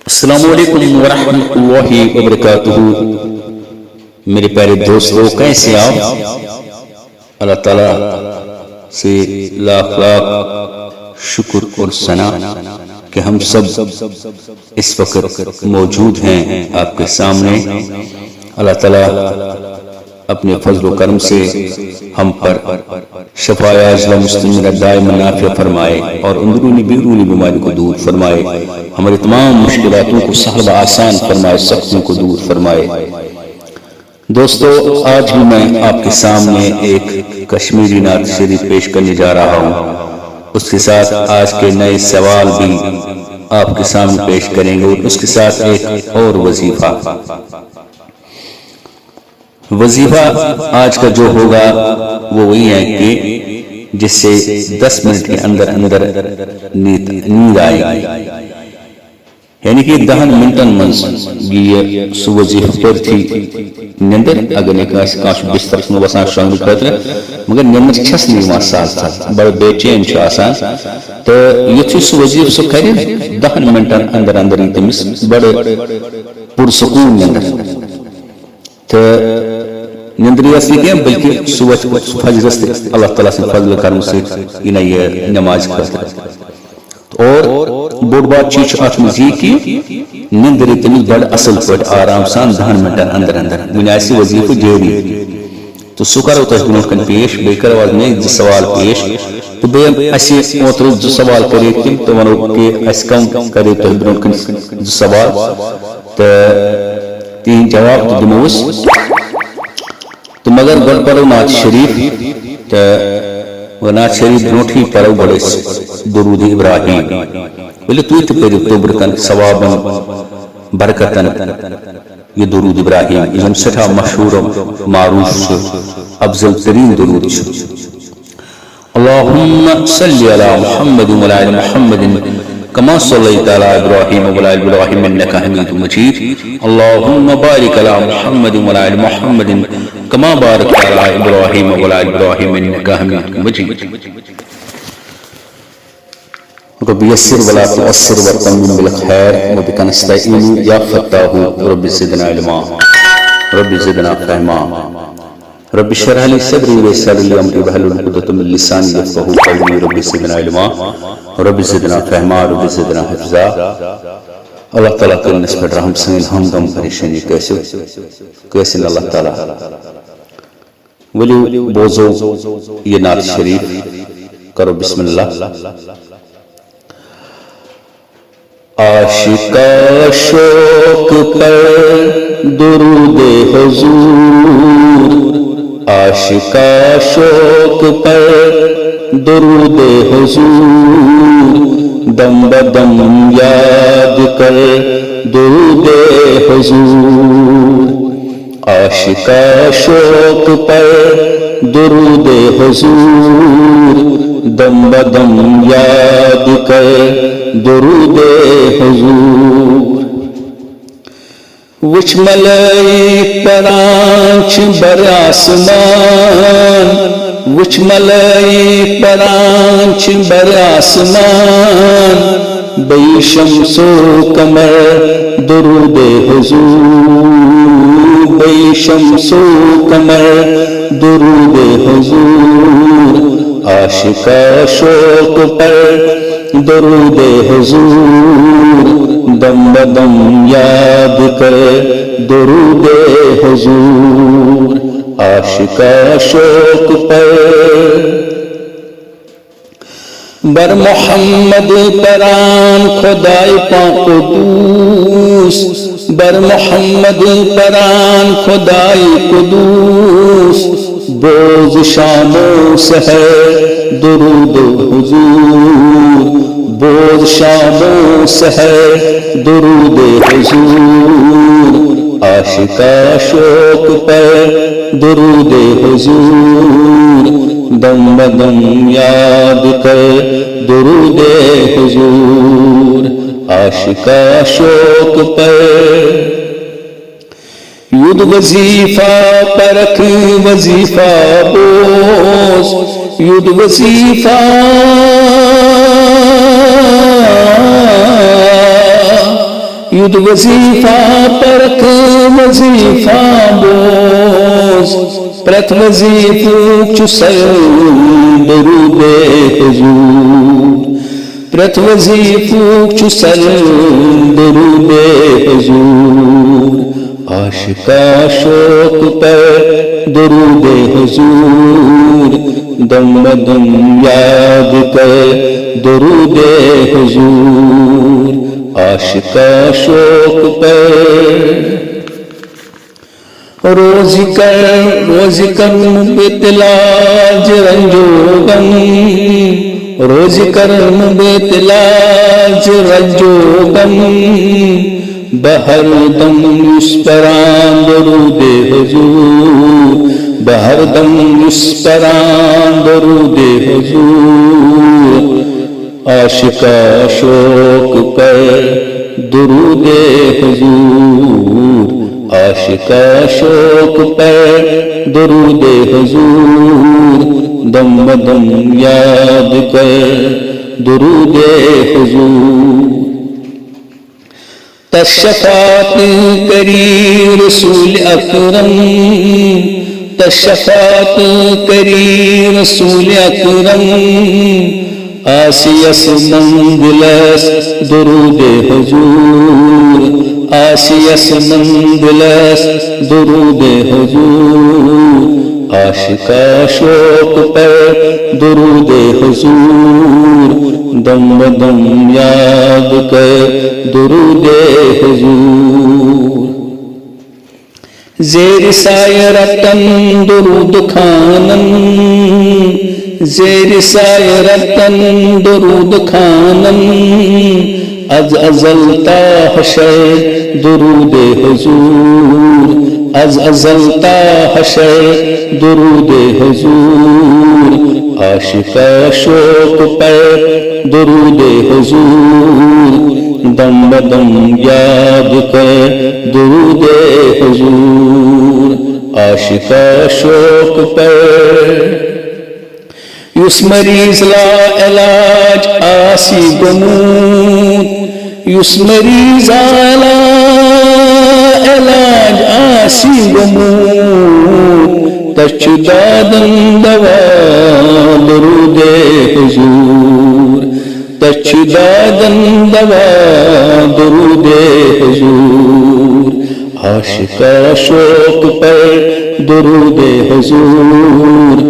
السلام علیکم ورحمۃ اللہ وبرکاتہ۔ میرے پیارے دوستو، کیسے آپ؟ اللہ تعالیٰ سے لاکھ لاکھ شکر اور ثنا کہ ہم سب اس وقت موجود ہیں آپ کے سامنے۔ اللہ تعالیٰ اپنے فضل و کرم سے ہم پر شفائے عاجلہ مستمرہ دائم نافع فرمائے اور اندرونی بیرونی بیماری کو دور فرمائے، ہمارے تمام مشکلاتوں کو سہل و آسان فرمائے، سختیوں کو دور فرمائے۔ دوستو، آج بھی میں آپ کے سامنے ایک کشمیری نعت شریف پیش کرنے جا رہا ہوں۔ اس کے ساتھ آج کے نئے سوال بھی آپ کے سامنے پیش کریں گے اور اس کے ساتھ ایک اور وظیفہ۔ وظیفہ آج کا جو ہوگا وہ وہی ہے کہ جس سے 10 منٹ کے اندر اندر نیند آئے گی، یعنی کہ 10 منٹن منز یہ سو وظیفہ پر تھی نیندر اگر نکاس کاش بستر میں وسان شام خاطر مگر نیندر چھس نہیں وہاں ساتھ بڑے بے چین چھ آسان تو یہ سو وظیفہ سو کرے 10 منٹن اندر اندر ہی تمس بڑے پرسکون نیندر تو نیندری اصلی کیا بلکہ صبح فجر سے اللہ تعالیٰ سے فضل کرم سے انہیں یہ نماز کرتا اور بوڑ بات چیز آت میں یہ کی نیندری تمیز بڑا اصل پٹ آرام سان 10 منٹن اندر اندر من ایسی وظیفہ جیری تو سکر ہوتا ہے بنوٹ کن پیش بے کر آواز میں جو سوال پیش تو بے ایسی موتر جو سوال کرے تھی تو ونو کہ ایس کم کرے تو بنوٹ کن جو سوال تو 3 جواب تو دموس تو مگر گل پڑھو نعت شریف تو نعت شریف برونٹھی پڑھو بڑے درود ابراہیم بلے تو پڑھو تو برکن ثوابا برکتن یہ درود ابراہیم یہ سٹھا مشہور و معروف افضل ترین درود اللہم صلی علی محمد و علی محمد كما صليت على إبراهيم وعلى آل إبراهيم إنك حميد مجيد اللهم بارك على محمد وعلى آل محمد كما باركت على إبراهيم وعلى آل إبراهيم إنك حميد مجيد رب يسر ولا تعسر وتمم بالخير وبك نستعين يا فتاح رب زدنا علما رب زدنا فهما رب اشرح لي صدري ويسر لي امري واحلل عقدة من لساني يفقهوا قولي رب زدنا علما رب زدنا فهما رب زدنا حفظا۔ اللہ تعالیٰ کو نسبت رحم سین ہم غم پریشانی کیسے اللہ تعالیٰ ولی بوزو یہ نعت شریف کرو بسم اللہ۔ عاشقا شوق پر درود حضور، عاشقا شوق پر درود حضور، دم بدم یاد کر درود حضور، عاشقا شوق پر درود حضور، دم بدم یاد کر درود حضور۔ وچ ملائک پرانچ بر آسمان، وچ ملائک پرانچ بر آسمان، بے شمس و قمر درود حضور، بے شمس و قمر درود حضور، عاشقا شوق پر درود حضور، دم بدم یاد کر درود حضور، عاشقا شوق پر بر محمد پران خدای پاک قدوس، بر محمد پران خدای قدوس، بوز شام و سحر درود حضور، بوز شام و سحر درود حضور، عاشقا شوق پر درود حضور، دم بدم یاد کر درود حضور، عاشقا شوق پر ید وظیفہ پرکھ وظیفہ بوز، ید وظیفہ تیود وظیفہ پرت وظیفہ بوز پرت وظیفہ چسر درود حضور پرت وظیفہ چسر درود حضور عاشقہ شوق پر درود حضور دم دم یاد کر درود حضور عاشقہ شوق پر روزی کر بتلاج رنجو غم روزی کر بتلاج رنجو غم بہر دم یسپران درود حضور بہر دم یسپران درود حضور عاشقہ شوق پر درود حضور عاشقہ شوق پر درود حضور دم دم یاد کر درود حضور تشفاعت کری رسول اکرم تشفاعت کری رسول اکرم آسیس منگلس درود حضور آسیس منگلس درود حضور عاشقہ شوق پر درود حضور دم دم یاد کر درود حضور زیر سایہ رتن درود خانم زیر سایہ رتن درود خانم از ازل تا حشر درود حضور از ازل تا حشر درود حضور عاشقہ شوق پر درود حضور دم دم یاد کر درود حضور عاشقہ شوق پر یس مریض لا علاج آسی گمود یس مریض لا علاج آسی گمود تچ دادن دوا درود حضور تچ دادن دوا درود حضور عاشقہ شوق پر درود حضور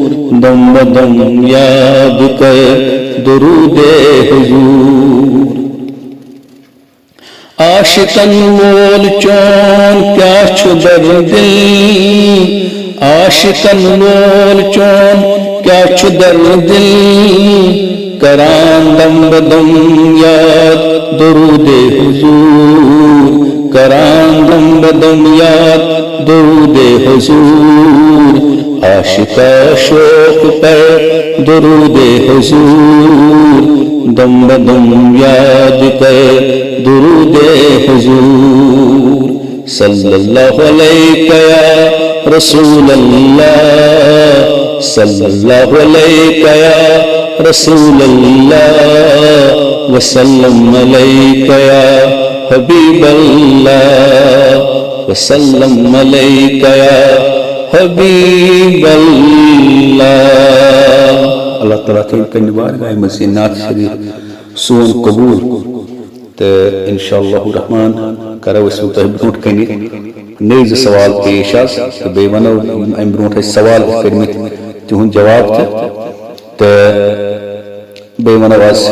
دم دم یاد کر درود حضور عاشقن مول چون کیا چھ در دل عاشقن مول چون کیا چھ در دل کران دم بدم یاد درود حضور کران دم بدم یاد درود حضور عاشقہ شوق پر درود حضور دم بدم یاد کر درود حضور صلی اللہ علیہ یا رسول اللہ صلی اللہ علیہ یا رسول اللہ وسلم علیک یا حبیب اللہ وسلم علیک یا حبیب اللہ اللہ تعالیٰ کی بارگاہ مزید نعت شریف سون قبول تو انشاءاللہ الرحمن کرو اس وقت برونٹ کنی نیز سوال پیش آس تو بے ونو ام برونٹ سوال کرمت تہن جواب تو بے ونو آس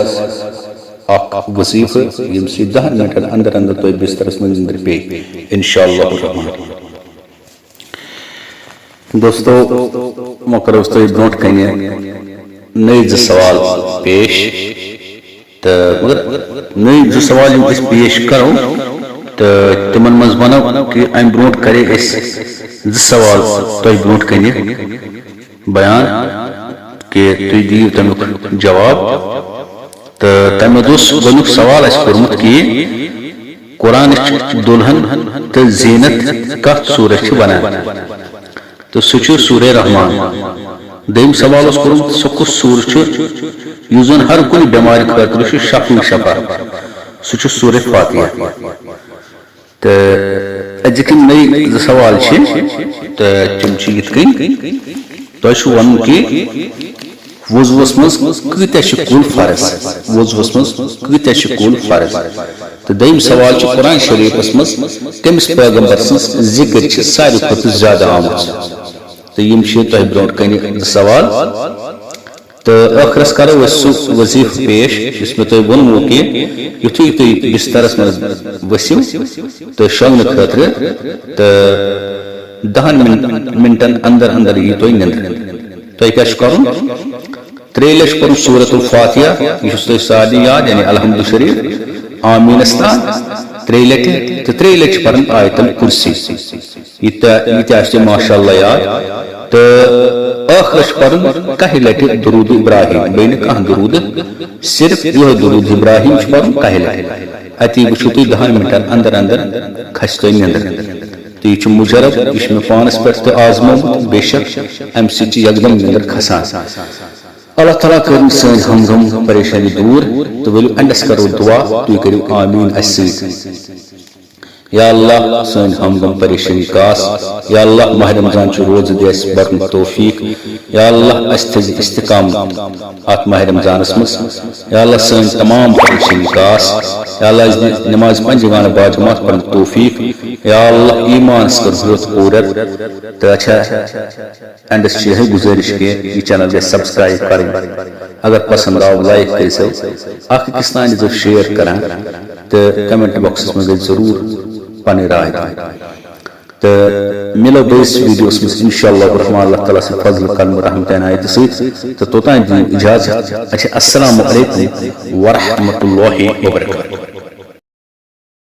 اخ وظیفہ یم سی 10 منٹن اندر اندر تو بسترس من اندر پی انشاءاللہ الرحمن دوستو مکرو اس تو برونٹ کنی نیز سوال پیش تو مگر نئی جو سوال اس پیش کرو تو تمن مز ونو کہ ام برونٹ کرے اس سوال تو برونٹ کنی بیان کہ تو دیو تمیک جواب تو تمہ دوس گونیک سوال اس کرمت کی قرآن دلہن تو زینت کت سورہ چھ بنان تو سچو سورہ رحمان دیم سوال اس کرمت سکس سور چھ یوزن ہر کوئی بیماری خاطر شفا سچ سورہ فاتحہ تو ازک نئی سوال تو تم یت کن تہ ون کہ وضوس مز کتیا کل فرض وضوس مز کتیا کل فرض تو دیم سوال قرآن شریفس مز کمس پیغمبر سن ذکر ساروی کھت زیادہ آمت تو یم تہ برو کن سوال تو ٲخرس کرو سہ وظیف پیش اس میں تہ ونمو کہ یتھے تھی بسترس مز ؤسِو تو شونگہ خاطر تو 10 منٹن اندر اندر یہ تہ نندر تہ کیا کرن 3 لچھ پڑھن سورۃ الفاتحہ یہ تہ ساری یاد یعنی الحمد شریف آمینس تان 3 لٹہ تو 3 لچھ پڑھن آیت الکرسی یہ تہ ماشاء اللہ یاد تو آخرش پڑھن 10 لٹہ درود ابراہیم بین کہاں درود صرف یہ درود ابراہیم پڑھن 10 لٹہ اتی وچھو تھی 10 منٹن اندر اندر کھس تہ نندر تو یہ مجرب یہ میں پانس پہ آزموت بے شک ام سی یکدم نندر کھسان اللہ تعالیٰ کرن سن ہم غم پریشانی دور تو ولو انڈس کرو دعا تو کرو آمین اس یا اللہ سن ہم غم پریشانی کاس یا اللہ ماہ رمضان چ روز دیس برن توفیق یا اللہ استز استقام ات ماہ رمضان مس یا اللہ سن تمام پریشانی کاس یا اللہ نماز 5 گانا با جماعت پڑھن توفیق یا اللہ ایمان کر ضرورت پورت تو اچھا اینڈس چھ گزارش کہ یہ چینل گے سبسکرائب کریں اگر پسند آو لائک کرو اخ کستان جو شیئر کریں تو کمنٹ باکس میں ضرور پن رائے تو ملو بیس ویڈیوس میں انشاءاللہ الرحمن اللہ تعالیٰ سے فضل کرم رحمت عنایت ست تو توتان اجازت اچھا السلام علیکم ورحمۃ اللہ وبرکاتہ.